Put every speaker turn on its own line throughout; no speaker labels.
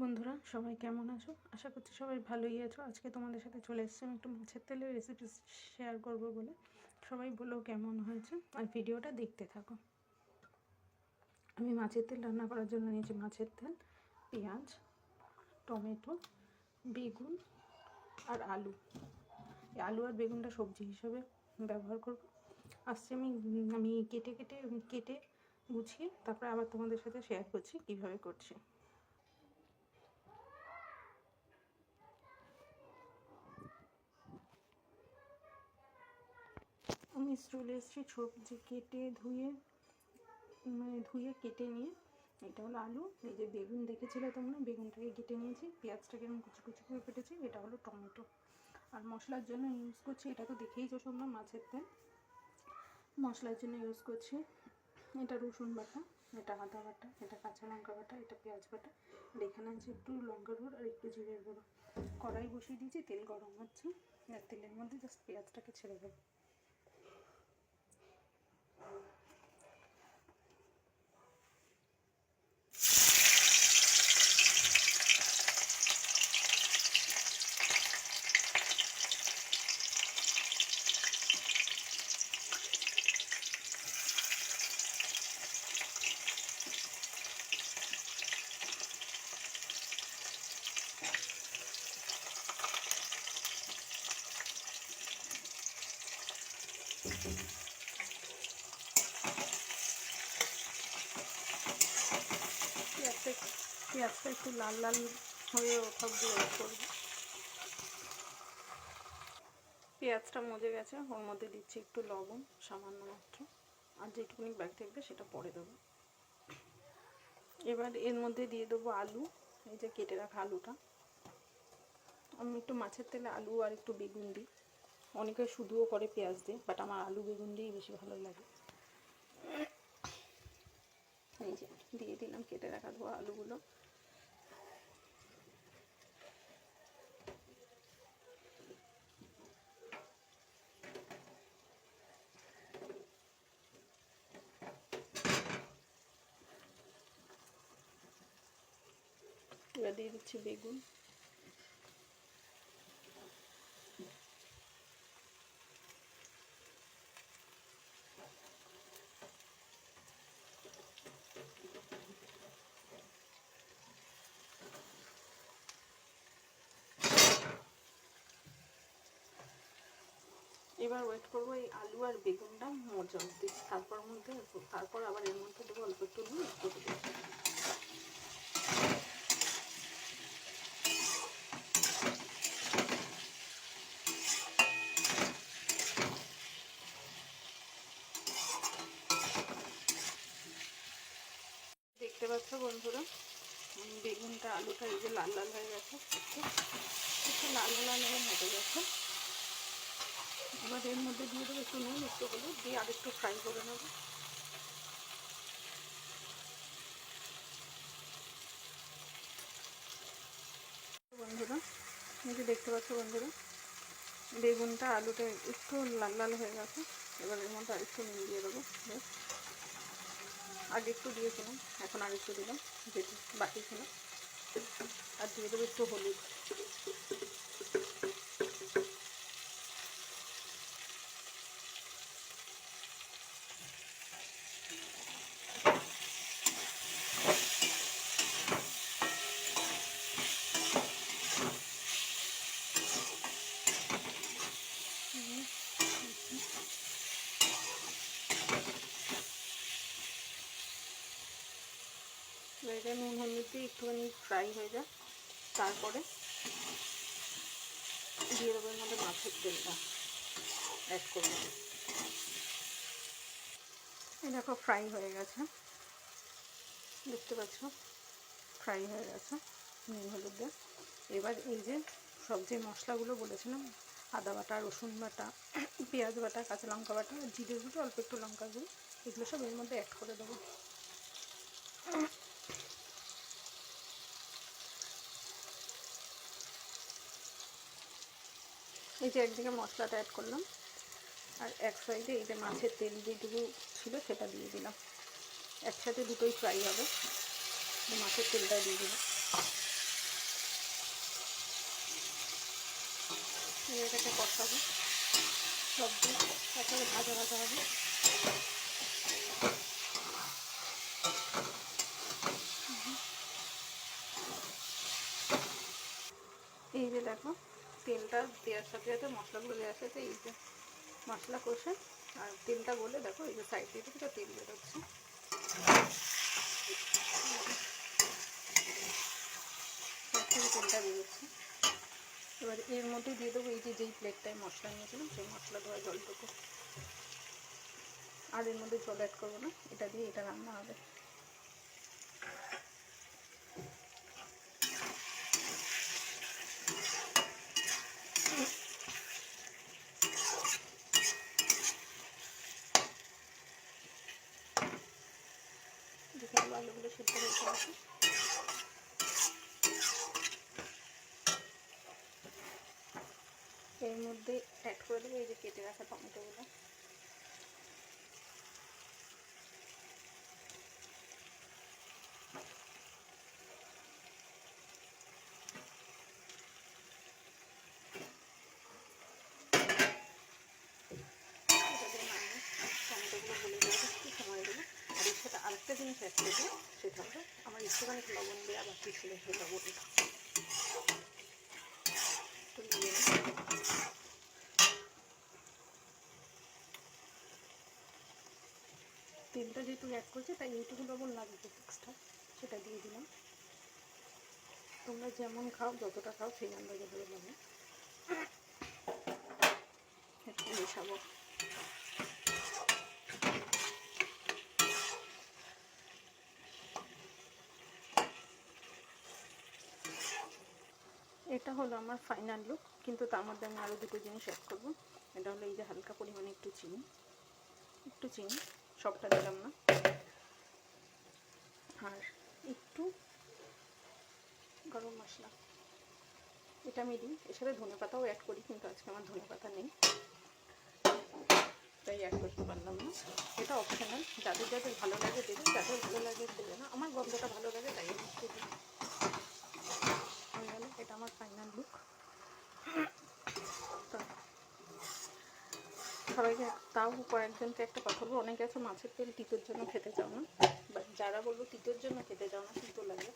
বন্ধুরা, সবাই কেমন আছো? আশা করছি সবাই ভালোই আছো। আজকে তোমাদের সাথে চলে এসেছি আমি একটু মাছের তেলের রেসিপি শেয়ার করব বলে। সবাই বলো কেমন হয়েছে, আর ভিডিওটা দেখতে থাকো। আমি মাছের তেল রান্না করার জন্য নিয়েছি মাছের তেল, পেঁয়াজ, টমেটো, বেগুন আর আলু। এই আলু আর বেগুনটা সবজি হিসেবে ব্যবহার করব। আজকে আমি কেটে কেটে গুছিয়ে তারপরে আবার তোমাদের সাথে শেয়ার করছি কীভাবে করছি। আমি চলে এসেছি সবজি কেটে ধুয়ে কেটে নিয়ে। এটা হলো আলু, এই যে বেগুন দেখেছিলে তোমরা, বেগুনটাকে কেটে নিয়েছি, পেঁয়াজটাকে আমি কুচি কুচি করে কেটেছি। এটা হলো টমেটো। আর মশলার জন্য ইউজ করছি, এটা তো দেখেইছো তোমরা, মাছের তেল। মশলার জন্য ইউজ করছি এটা রসুন বাটা, এটা আদা বাটা, এটা কাঁচা লঙ্কা বাটা, এটা পেঁয়াজ বাটা, আর এখানে আছে একটু লঙ্কার গুঁড়ো আর একটু জিরের গুঁড়ো। কড়াই বসিয়ে দিয়েছি, তেল গরম হচ্ছে, আর তেলের মধ্যে জাস্ট পেঁয়াজটাকে ছেড়ে দেবো। পেঁয়াজটা একটু লাল লাল হয়ে ওঠা অবধি ওয়েট করবো। পেঁয়াজটা মজে গেছে, ওর মধ্যে দিচ্ছি একটু লবণ সামান্য মাত্র, আর যেটুকুনি ব্যাগ থাকবে সেটা পরে দেবো। এবার এর মধ্যে দিয়ে দেবো আলু, এই যে কেটে রাখা আলুটা। আমি একটু মাছের তেলে আলু আর একটু বেগুন দিই, অনেকে শুধুও করে পেঁয়াজ দিয়ে, বাট আমার আলু বেগুন দিয়েই বেশি ভালো লাগে। এই যে দিয়ে দিলাম কেটে রাখা ধোয়া আলুগুলো। এবার দিয়ে দিচ্ছি বেগুন। এবার ওয়েট করবো এই আলু আর বেগুনটা মজা অবধি, তারপর আবার এর মধ্যে দেবো অল্প একটু নুন, একটু হলুদ। দেখতে পাচ্ছ বন্ধুরা, বেগুনটা আলুটা এই যে লাল লাল হয়ে গেছে, একটু লাল লাল হয়ে মজে গেছে। এবার এর মধ্যে দিয়ে দেবো একটু নুন, একটু হলুদ দিয়ে আর একটু ফ্রাই করে নেব। বন্ধুরা, এই যে দেখতে পাচ্ছ বন্ধুরা, বেগুনটা আলুটা একটু লাল লাল হয়ে গেছে। এবার এর মধ্যে আর একটু নুন দিয়ে দেবো। আগে একটু দিয়েছিলাম, এখন আর একটু দিলাম, যেটা বাকি ছিল। আর দিয়ে দেবো একটু হলুদ। এটা নুন হলুদ দিয়ে একটুখানি ফ্রাই হয়ে যায়, তারপরে দিয়ে দেবো এর মধ্যে মাছের তেলটা অ্যাড করবো। এই দেখো ফ্রাই হয়ে গেছে, দেখতে পাচ্ছ ফ্রাই হয়ে গেছে নুন হলুদ দিয়ে। এবার এই যে সব যে মশলাগুলো বলেছিলাম, আদা বাটা, রসুন বাটা, পেঁয়াজ বাটা, কাঁচা লঙ্কা বাটা, জিরে গুঁড়ো, অল্প একটু লঙ্কা গুঁড়ো, এগুলো সব এর মধ্যে অ্যাড করে দেবো। এই যে একদিকে মশলাটা অ্যাড করলাম, আর এক সাইডে এই যে মাছের তেল যেটুকু ছিল সেটা দিয়ে দিলাম। একসাথে দুটোই ফ্রাই হবে, মাছের তেলটা দিয়ে দিলাম। দিয়ে এটাকে কষাবো, সব দিয়ে তারপরে ভাজা ভাজা হবে। এই যে দেখো তেলটা দেওয়ার সাথে সাথে মশলাগুলো দেওয়ার সাথে এই যে মশলা কষে আর তেলটা গলে দেখো এই যে সাইড দিয়ে থেকে তেল বেরোচ্ছে, তেলটা বেরোচ্ছে। এবার এর মধ্যে দিয়ে দেবো এই যে যেই প্লেটটায় মশলা নিয়েছিলাম সেই মশলা ধোয়া জলটুকু, আর এর মধ্যে জল অ্যাড করবো না, এটা দিয়ে এটা রান্না হবে। যেখানে আলুগুলো সিদ্ধ হয়ে গেছে এর মধ্যে অ্যাড করে দেবো এই যে কেটে রাখা টমেটোগুলো। টমেটোগুলো গলে যাওয়ার একটু সময় দেবো। আর এর সাথে আরেকটা জিনিস অ্যাড করবো, সেটা হলো আমার একটুখানি লবণ দেওয়া বাকি ছিল, সেই লবণটা একটু দিয়ে তেলটা যেহেতু অ্যাড করছে তাই এইটুকু লবণ লাগবে এক্সট্রা, সেটা দিয়ে দিলাম। তোমরা যেমন খাও যতটা খাও সেই আন্দাজে ধরে লবণ একটু মেশাবো। এটা হলো আমার ফাইনাল লুক, কিন্তু তার মধ্যে আমি আরও দুটো জিনিস অ্যাড করবো। এটা হলো এই যে হালকা পরিমাণে একটু চিনি, সবটা দিলাম না, আর একটু গরম মশলা, এটা আমি দিই। এর সাথে ধনে পাতাও অ্যাড করি, কিন্তু আজকে আমার ধনে পাতা নেই তাই অ্যাড করতে পারলাম না। এটা অপশনাল, যাদের যাদের ভালো লাগে দেবে, যাদের ভালো লাগে দেবে না। আমার গন্ধটা ভালো লাগে তাই আমি একটু দিই। হয়ে গেল, এটা আমার ফাইনাল লুক। সবাইকে তাও কয়েকজনকে একটা কথা বলবো, অনেকে আছে মাছের তেল তিতোর জন্য খেতে চাও না, বাট যারা বলবো তিতোর জন্য খেতে চাও না, তিতো লাগে,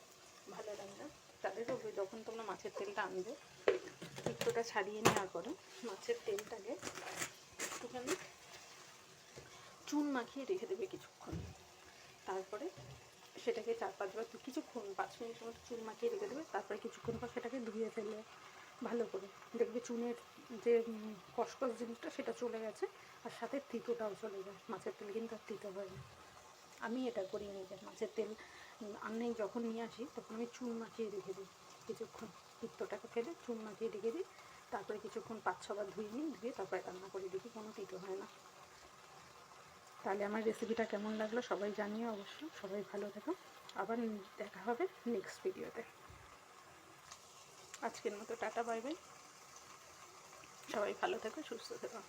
ভালো লাগে না, তাদেরও যখন তোমরা মাছের তেলটা আনবে তিতোটা ছাড়িয়ে নেওয়ার পরে মাছের তেলটাকে একটুখানি চুন মাখিয়ে রেখে দেবে কিছুক্ষণ। তারপরে সেটাকে 4-5 বার কিছুক্ষণ 5 মিনিটের মতো চুন মাখিয়ে রেখে দেবে। তারপরে কিছুক্ষণ পর সেটাকে ধুয়ে ফেলবে ভালো করে, দেখবে চুনের যে কসকস জিনিসটা সেটা চলে গেছে, আর সাথে তিতোটাও চলে যায়। মাছের তেল কিন্তু আর তিতো হয় না। আমি এটা করি নিজে, মাছের তেল আনলেই যখন নিয়ে আসি তখন আমি চুন মাখিয়ে রেখে দিই কিছুক্ষণ, তিতোটাকে ফেলে চুন মাখিয়ে রেখে দিই। তারপরে কিছুক্ষণ 5-6 বার ধুয়ে নিই, ধুয়ে তারপরে রান্না করে দেখি কোনো তিতো হয় না। তাহলে আমার রেসিপিটা কেমন লাগলো সবাই জানিও অবশ্য। সবাই ভালো থেকো, আবার দেখা হবে নেক্সট ভিডিওতে। আজকের মতো টাটা, বাই বাই, সবাই ভালো থেকো, সুস্থ থেকো।